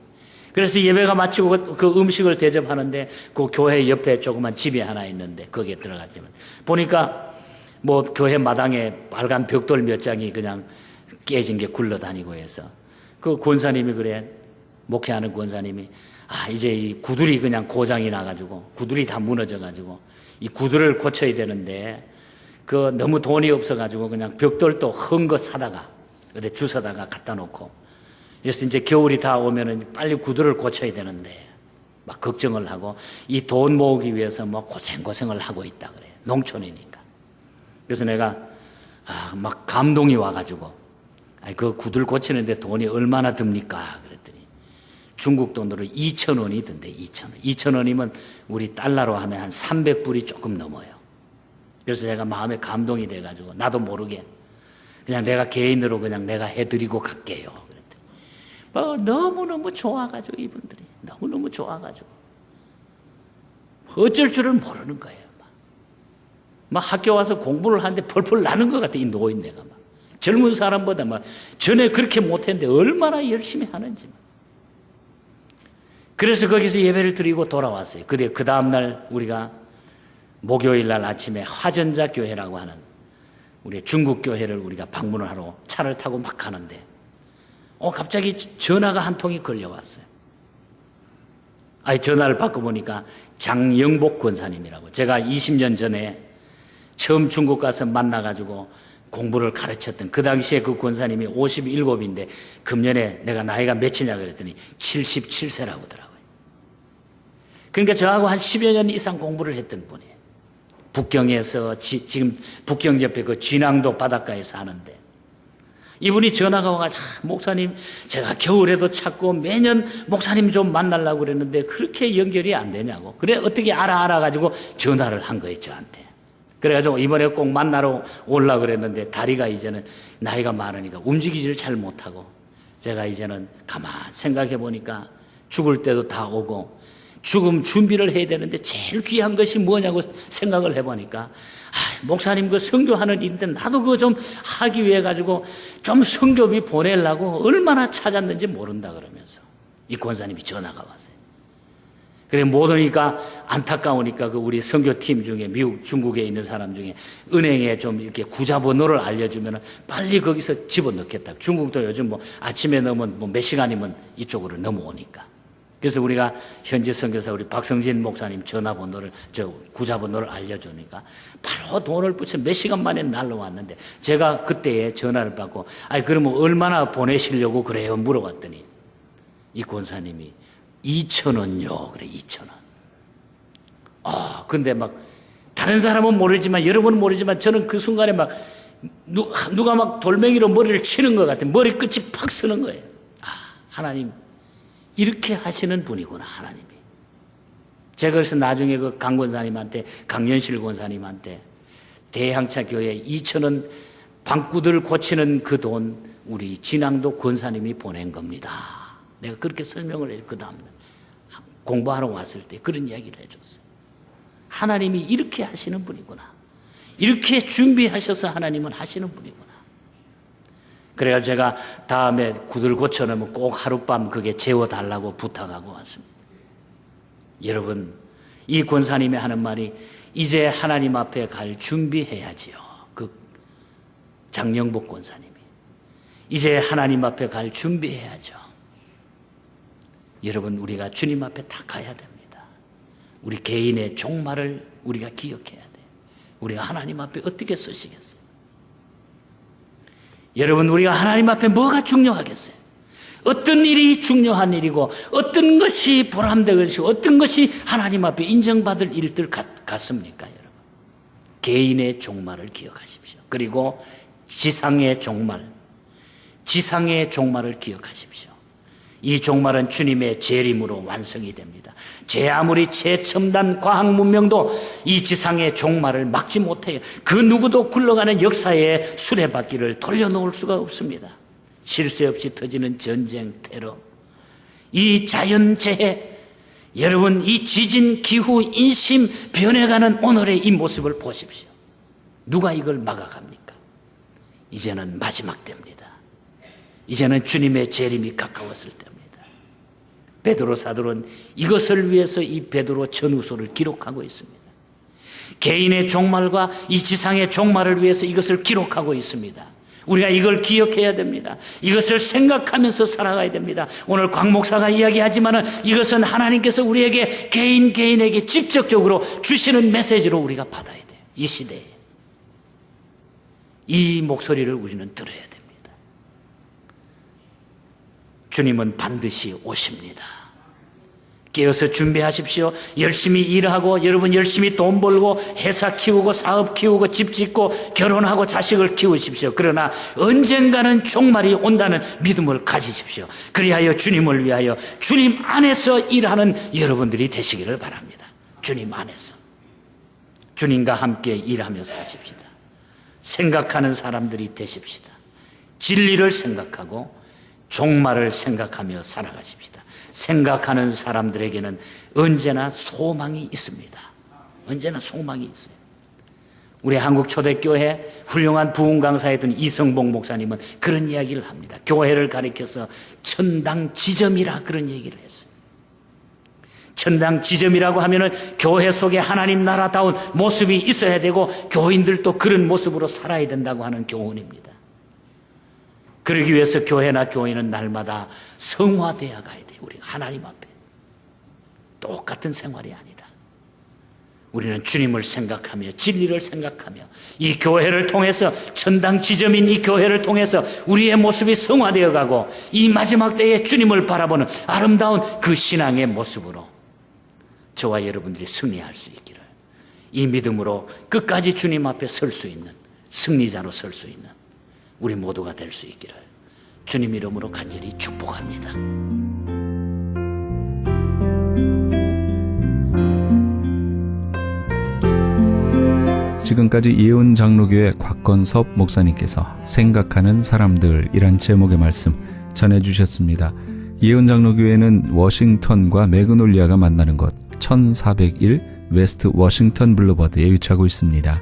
그래서 예배가 마치고 그 음식을 대접하는데 그 교회 옆에 조그만 집이 하나 있는데 거기에 들어갔지만 보니까 뭐 교회 마당에 빨간 벽돌 몇 장이 그냥 깨진 게 굴러다니고 해서 그 권사님이 그래, 목회하는 권사님이 이제 이 구들이 그냥 고장이 나가지고 구들이 다 무너져가지고 이 구들을 고쳐야 되는데 그 너무 돈이 없어가지고 그냥 벽돌도 헌 거 사다가 어디 주워다가 갖다 놓고, 그래서 이제 겨울이 다 오면은 빨리 구들을 고쳐야 되는데 막 걱정을 하고 이 돈 모으기 위해서 뭐 고생을 하고 있다 그래요. 농촌이니까. 그래서 내가 막 감동이 와가지고 그 구들 고치는데 돈이 얼마나 듭니까? 그랬더니 중국 돈으로 2,000원이 든대. 2,000원. 2,000원이면 우리 달러로 하면 한 300불이 조금 넘어요. 그래서 제가 마음에 감동이 돼가지고 나도 모르게 그냥 내가 개인으로 그냥 내가 해드리고 갈게요. 그랬더니 너무너무 좋아가지고 이분들이 너무너무 좋아가지고 어쩔 줄을 모르는 거예요. 막 학교 와서 공부를 하는데 펄펄 나는 것 같아. 이 노인네가 막 젊은 사람보다 막 전에 그렇게 못했는데 얼마나 열심히 하는지. 그래서 거기서 예배를 드리고 돌아왔어요. 그 다음날 우리가 목요일 날 아침에 화전자 교회라고 하는 우리 중국 교회를 우리가 방문을 하러 차를 타고 막 가는데 갑자기 전화가 한 통이 걸려왔어요. 전화를 받고 보니까 장영복 권사님이라고, 제가 20년 전에 처음 중국 가서 만나가지고 공부를 가르쳤던 그 당시에 그 권사님이 57인데 금년에 내가 나이가 몇이냐 그랬더니 77세라고 하더라고요. 그러니까 저하고 한 10여 년 이상 공부를 했던 분이에요. 북경에서 지금 북경 옆에 그 진앙도 바닷가에 사는데 이분이 전화가 와가지고 목사님 제가 겨울에도 찾고 매년 목사님 좀 만나려고 그랬는데 그렇게 연결이 안 되냐고. 그래 어떻게 알아가지고 전화를 한 거예요 저한테. 그래가지고 이번에 꼭 만나러 오려고 그랬는데 다리가 이제는 나이가 많으니까 움직이지를 잘 못하고 제가 이제는 가만 생각해 보니까 죽을 때도 다 오고 죽음 준비를 해야 되는데 제일 귀한 것이 뭐냐고 생각을 해보니까 목사님 그 선교하는 일인데 나도 그거 좀 하기 위해 가지고 좀 선교비 보내려고 얼마나 찾았는지 모른다 그러면서 이 권사님이 전화가 왔어요. 그래 못 오니까 안타까우니까 그 우리 선교팀 중에 미국 중국에 있는 사람 중에 은행에 좀 이렇게 구자번호를 알려주면 빨리 거기서 집어넣겠다. 중국도 요즘 뭐 아침에 넣으면 뭐 몇 시간이면 이쪽으로 넘어오니까. 그래서 우리가 현지 선교사 우리 박성진 목사님 전화번호를 구자번호를 알려주니까 바로 돈을 붙여 몇 시간 만에 날라왔는데 제가 그때에 전화를 받고 그러면 얼마나 보내시려고 그래요? 물어봤더니 이 권사님이 2,000원요. 그래 2,000원. 근데 막 다른 사람은 모르지만 여러분은 모르지만 저는 그 순간에 막 누가 막 돌멩이로 머리를 치는 것 같아. 머리 끝이 팍 쓰는 거예요. 하나님 이렇게 하시는 분이구나 하나님이. 제가 그래서 나중에 그 강 권사님한테 강연실 권사님한테 대향차 교회 2,000원 방구들 고치는 그 돈 우리 진앙도 권사님이 보낸 겁니다. 내가 그렇게 설명을 해서 그 다음날 공부하러 왔을 때 그런 이야기를 해줬어요. 하나님이 이렇게 하시는 분이구나. 이렇게 준비하셔서 하나님은 하시는 분이구나. 그래서 제가 다음에 구들 고쳐놓으면 꼭 하룻밤 그게 재워달라고 부탁하고 왔습니다. 여러분, 이 권사님이 하는 말이 이제 하나님 앞에 갈 준비해야지요. 그 장영복 권사님이 이제 하나님 앞에 갈 준비해야죠. 여러분, 우리가 주님 앞에 다 가야 됩니다. 우리 개인의 종말을 우리가 기억해야 돼요. 우리가 하나님 앞에 어떻게 서시겠어요? 여러분, 우리가 하나님 앞에 뭐가 중요하겠어요? 어떤 일이 중요한 일이고 어떤 것이 보람된 것이고 어떤 것이 하나님 앞에 인정받을 일들 같습니까? 여러분, 개인의 종말을 기억하십시오. 그리고 지상의 종말을 기억하십시오. 이 종말은 주님의 재림으로 완성이 됩니다. 제 아무리 최첨단 과학 문명도 이 지상의 종말을 막지 못해요. 그 누구도 굴러가는 역사의 수레바퀴를 돌려놓을 수가 없습니다. 쉴 새 없이 터지는 전쟁, 테러, 이 자연재해, 여러분, 이 지진, 기후, 인심 변해가는 오늘의 이 모습을 보십시오. 누가 이걸 막아갑니까? 이제는 마지막 때입니다. 이제는 주님의 재림이 가까웠을 때입니다. 베드로 사도는 이것을 위해서 이 베드로 전후서를 기록하고 있습니다. 개인의 종말과 이 지상의 종말을 위해서 이것을 기록하고 있습니다. 우리가 이걸 기억해야 됩니다. 이것을 생각하면서 살아가야 됩니다. 오늘 곽 목사가 이야기하지만 이것은 하나님께서 우리에게 개인에게 직접적으로 주시는 메시지로 우리가 받아야 돼요. 이 시대에 이 목소리를 우리는 들어야 됩니다. 주님은 반드시 오십니다. 깨어서 준비하십시오. 열심히 일하고 여러분 열심히 돈 벌고 회사 키우고 사업 키우고 집 짓고 결혼하고 자식을 키우십시오. 그러나 언젠가는 종말이 온다는 믿음을 가지십시오. 그리하여 주님을 위하여 주님 안에서 일하는 여러분들이 되시기를 바랍니다. 주님 안에서 주님과 함께 일하며 사십시다. 생각하는 사람들이 되십시다. 진리를 생각하고 종말을 생각하며 살아가십시다. 생각하는 사람들에게는 언제나 소망이 있습니다. 언제나 소망이 있어요. 우리 한국초대교회 훌륭한 부흥 강사였던 이성봉 목사님은 그런 이야기를 합니다. 교회를 가리켜서 천당 지점이라 그런 얘기를 했어요. 천당 지점이라고 하면은 교회 속에 하나님 나라다운 모습이 있어야 되고 교인들도 그런 모습으로 살아야 된다고 하는 교훈입니다. 그러기 위해서 교회나 교인은 날마다 성화되어 가야 돼요. 우리가 하나님 앞에 똑같은 생활이 아니라 우리는 주님을 생각하며 진리를 생각하며 이 교회를 통해서 천당 지점인 이 교회를 통해서 우리의 모습이 성화되어 가고 이 마지막 때에 주님을 바라보는 아름다운 그 신앙의 모습으로 저와 여러분들이 승리할 수 있기를, 이 믿음으로 끝까지 주님 앞에 설 수 있는 승리자로 설 수 있는 우리 모두가 될 수 있기를 주님 이름으로 간절히 축복합니다. 지금까지 예언 장로교회 곽건섭 목사님께서 생각하는 사람들이란 제목의 말씀 전해주셨습니다. 예언 장로교회는 워싱턴과 매그놀리아가 만나는 곳 1401 웨스트 워싱턴 블루버드에 위치하고 있습니다.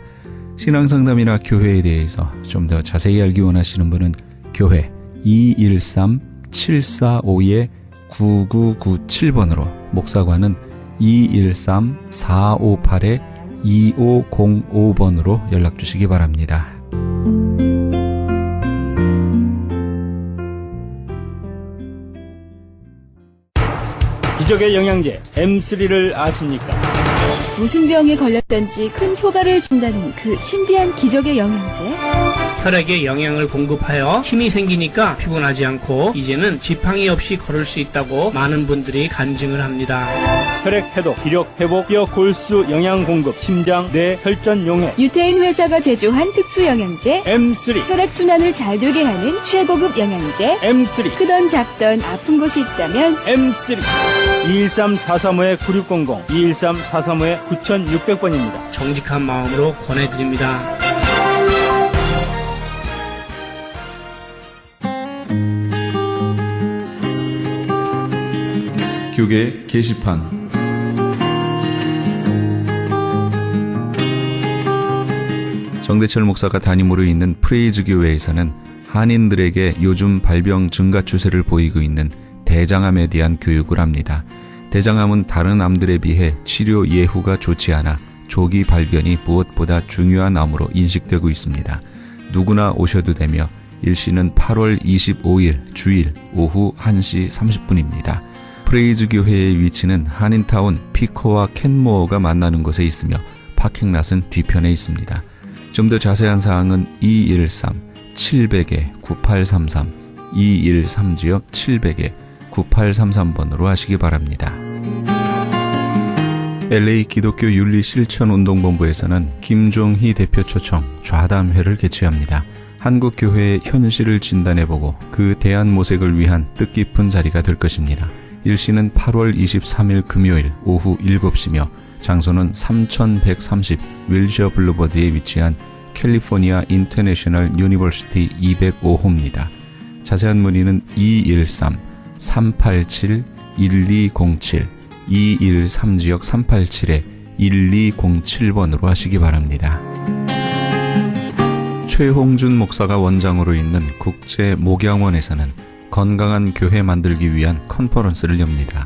신앙상담이나 교회에 대해서 좀 더 자세히 알기 원하시는 분은 교회 213-745-9997번으로 목사관은 213-458-2505번으로 연락주시기 바랍니다. 기적의 영양제 M3를 아십니까? 무슨 병에 걸렸던지 큰 효과를 준다는 그 신비한 기적의 영양제. 혈액에 영양을 공급하여 힘이 생기니까 피곤하지 않고 이제는 지팡이 없이 걸을 수 있다고 많은 분들이 간증을 합니다. 혈액 해독, 기력 회복, 뼈 골수 영양 공급, 심장, 뇌, 혈전 용해. 유태인 회사가 제조한 특수 영양제 M3. 혈액 순환을 잘 되게 하는 최고급 영양제. M3. 크던 작던 아픈 곳이 있다면 M3. 213-435-9600, 213-435-9600번입니다. 정직한 마음으로 권해드립니다. 교계 게시판 정대철 목사가 담임으로 있는 프레이즈 교회에서는 한인들에게 요즘 발병 증가 추세를 보이고 있는 대장암에 대한 교육을 합니다. 대장암은 다른 암들에 비해 치료 예후가 좋지 않아 조기 발견이 무엇보다 중요한 암으로 인식되고 있습니다. 누구나 오셔도 되며 일시는 8월 25일 주일 오후 1시 30분입니다. 프레이즈 교회의 위치는 한인타운 피코와 켄모어가 만나는 곳에 있으며 파킹랏은 뒤편에 있습니다. 좀 더 자세한 사항은 213-700-9833 213-700-9833번으로 하시기 바랍니다. LA 기독교 윤리실천운동본부에서는 김종희 대표 초청 좌담회를 개최합니다. 한국교회의 현실을 진단해보고 그 대안 모색을 위한 뜻깊은 자리가 될 것입니다. 일시는 8월 23일 금요일 오후 7시며 장소는 3130 윌셔 블루버드에 위치한 캘리포니아 인터내셔널 유니버시티 205호입니다. 자세한 문의는 213-387-1207 213지역 387-1207번으로 하시기 바랍니다. 최홍준 목사가 원장으로 있는 국제목양원에서는 건강한 교회 만들기 위한 컨퍼런스를 엽니다.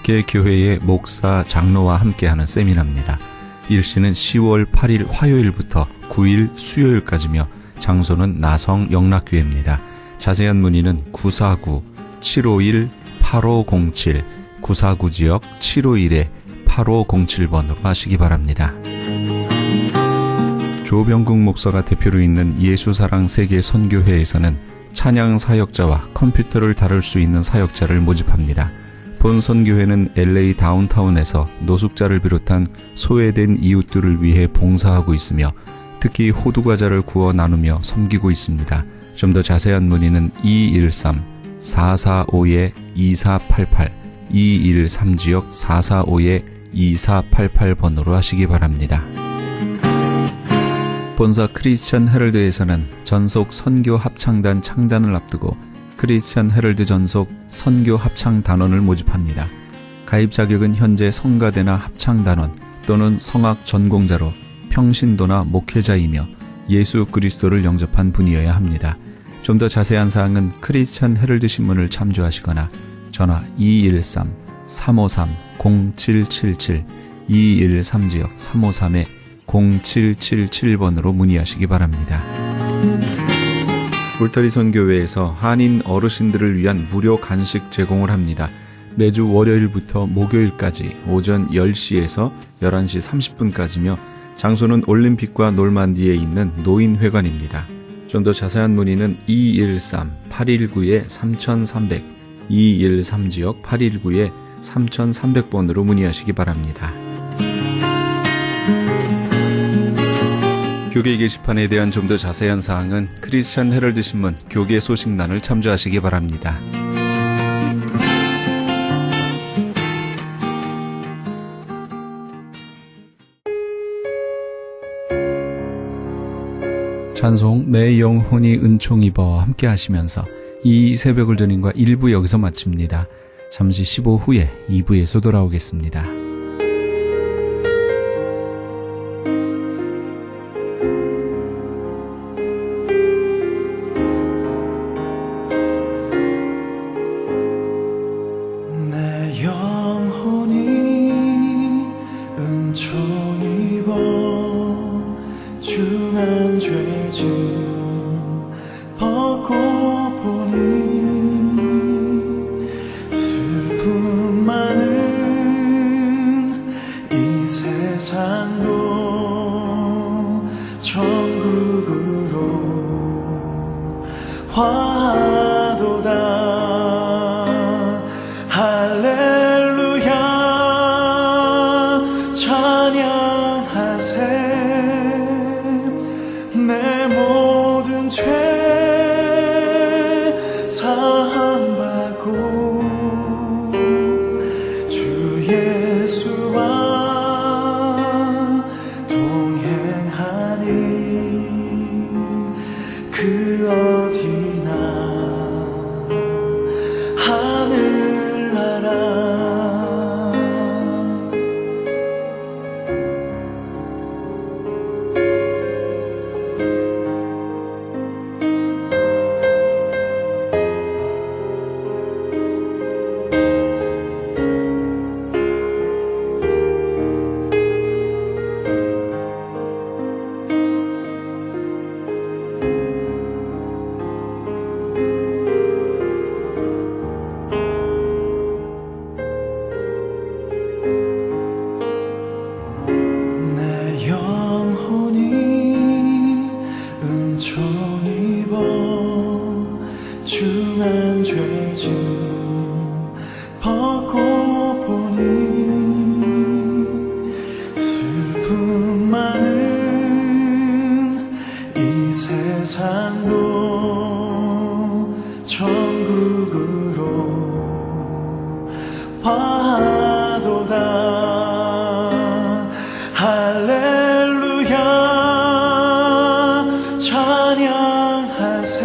개 교회의 목사, 장로와 함께하는 세미나입니다. 일시는 10월 8일 화요일부터 9일 수요일까지며 장소는 나성 영락교회입니다. 자세한 문의는 949-751-8507 949지역 751-8507번으로 하시기 바랍니다. 조병국 목사가 대표로 있는 예수사랑 세계 선교회에서는 찬양 사역자와 컴퓨터를 다룰 수 있는 사역자를 모집합니다. 본 선교회는 LA 다운타운에서 노숙자를 비롯한 소외된 이웃들을 위해 봉사하고 있으며 특히 호두과자를 구워 나누며 섬기고 있습니다. 좀 더 자세한 문의는 213-445-2488 213지역 445-2488번으로 하시기 바랍니다. 본사 크리스천 헤럴드에서는 전속 선교 합창단 창단을 앞두고 크리스천 헤럴드 전속 선교 합창 단원을 모집합니다. 가입 자격은 현재 성가대나 합창단원 또는 성악 전공자로 평신도나 목회자이며 예수 그리스도를 영접한 분이어야 합니다. 좀 더 자세한 사항은 크리스천 헤럴드 신문을 참조하시거나 전화 213-353-0777 213지역 353-0777번으로 문의하시기 바랍니다. 울타리 선교회에서 한인 어르신들을 위한 무료 간식 제공을 합니다. 매주 월요일부터 목요일까지 오전 10시에서 11시 30분까지며 장소는 올림픽과 놀만디에 있는 노인회관입니다. 좀 더 자세한 문의는 213-819-3300 213지역 819-3300번으로 문의하시기 바랍니다. 교계 게시판에 대한 좀 더 자세한 사항은 크리스천 헤럴드 신문 교계 소식란을 참조하시기 바랍니다. 찬송 내 영혼이 은총 입어 함께 하시면서 이 새벽을 전인과 1부 여기서 마칩니다. 잠시 15 후에 2부에서 돌아오겠습니다. 내 영혼이 은총 입어 중한 죄짐 벗고 보니 슬픔 많은 이 세상도 천국으로 화도다 할렐루야 찬양하세 내 모든 죄 사함받고 주 예수와 동행하니 그 어디나 하늘나라 정입어 중한 죄짐 벗고 보니 슬픔 많은 이 세상도 천국으로 화도다. 할렐루야 찬양하세